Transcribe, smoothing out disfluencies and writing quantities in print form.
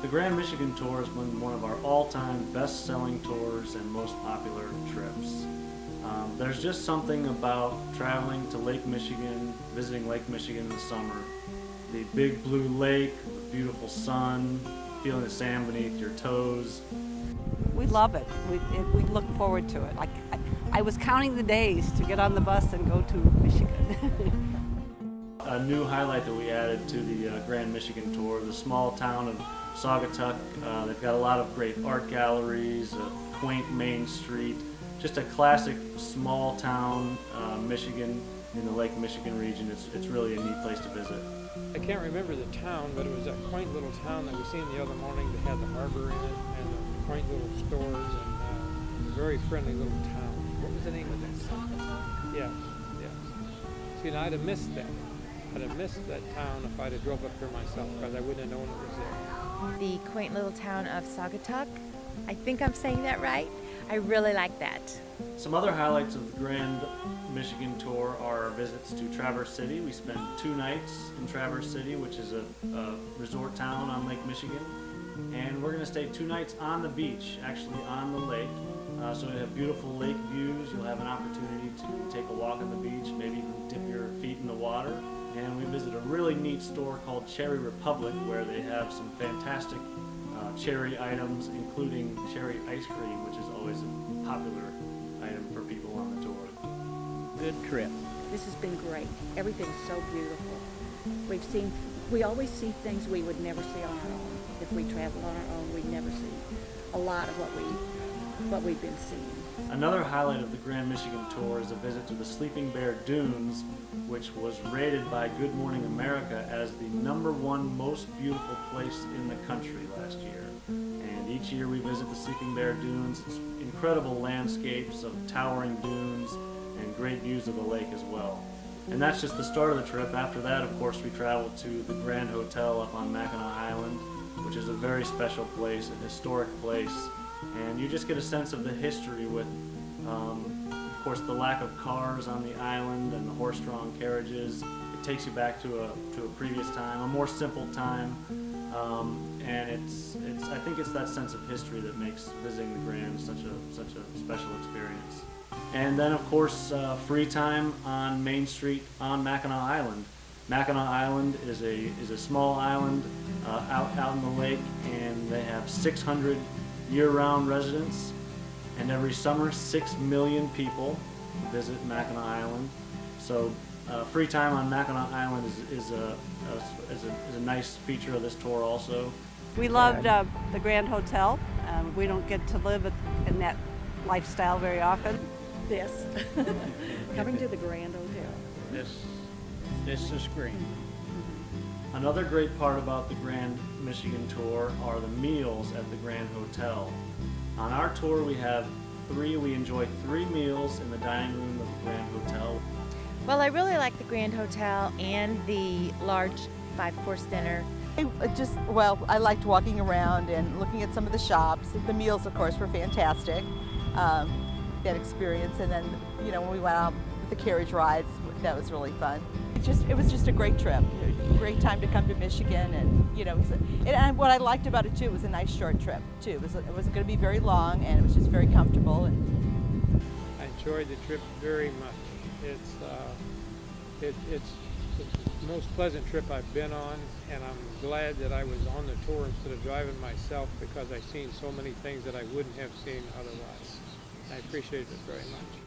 The Grand Michigan Tour has been one of our all-time best-selling tours and most popular trips. There's just something about traveling to Lake Michigan, visiting Lake Michigan in the summer. The big blue lake, the beautiful sun, feeling the sand beneath your toes. We love it. We look forward to it. I was counting the days to get on the bus and go to Michigan. A new highlight that we added to the Grand Michigan Tour, the small town of Saugatuck. They've got a lot of great art galleries, a quaint Main Street, just a classic small town Michigan in the Lake Michigan region. It's really a neat place to visit. I can't remember the town, but it was that quaint little town that we seen the other morning that had the harbor in it and the quaint little stores and a very friendly little town. What was the name of that? Yes, yes. See, and I'd have missed that. I'd have missed that town if I'd have drove up here myself, because I wouldn't have known it was there. The quaint little town of Saugatuck. I think I'm saying that right. I really like that. Some other highlights of the Grand Michigan Tour are our visits to Traverse City. We spent 2 nights in Traverse City, which is a resort town on Lake Michigan. And we're going to stay 2 nights on the beach, actually on the lake. So we have beautiful lake views. You'll have an opportunity to take a walk on the beach, maybe even dip your feet in the water. And we visit a really neat store called Cherry Republic, where they have some fantastic cherry items, including cherry ice cream, which is always a popular item for people on the tour. Good trip. This has been great. Everything's so beautiful. We always see things we would never see on our own. If we travel on our own, we'd never see a lot of what we've been seeing. Another highlight of the Grand Michigan Tour is a visit to the Sleeping Bear Dunes, which was rated by Good Morning America as the #1 most beautiful place in the country last year. And each year we visit the Sleeping Bear Dunes. It's incredible landscapes of towering dunes and great views of the lake as well. And that's just the start of the trip. After that, of course, we travel to the Grand Hotel up on Mackinac Island, which is a very special place, a historic place. And you just get a sense of the history with, of course, the lack of cars on the island and the horse-drawn carriages. It takes you back to a previous time, a more simple time, and I think it's that sense of history that makes visiting the Grand such a special experience. And then, of course, free time on Main Street on Mackinac Island. Mackinac Island is a small island out in the lake, and they have 600 year-round residents, and every summer 6 million people visit Mackinac Island. So free time on Mackinac Island is a nice feature of this tour also. We loved the Grand Hotel. We don't get to live in that lifestyle very often. This. Coming to the Grand Hotel. This is great. Another great part about the Grand Michigan Tour are the meals at the Grand Hotel. On our tour we enjoy 3 meals in the dining room of the Grand Hotel. Well, I really like the Grand Hotel and the large 5-course dinner. I liked walking around and looking at some of the shops. The meals, of course, were fantastic. That experience, and then when we went out with the carriage rides, that was really fun. It was just a great trip. Great time to come to Michigan, and what I liked about it too, it was a nice short trip too. It wasn't going to be very long, and it was just very comfortable. I enjoyed the trip very much. It's the most pleasant trip I've been on, and I'm glad that I was on the tour instead of driving myself, because I've seen so many things that I wouldn't have seen otherwise. I appreciate it very much.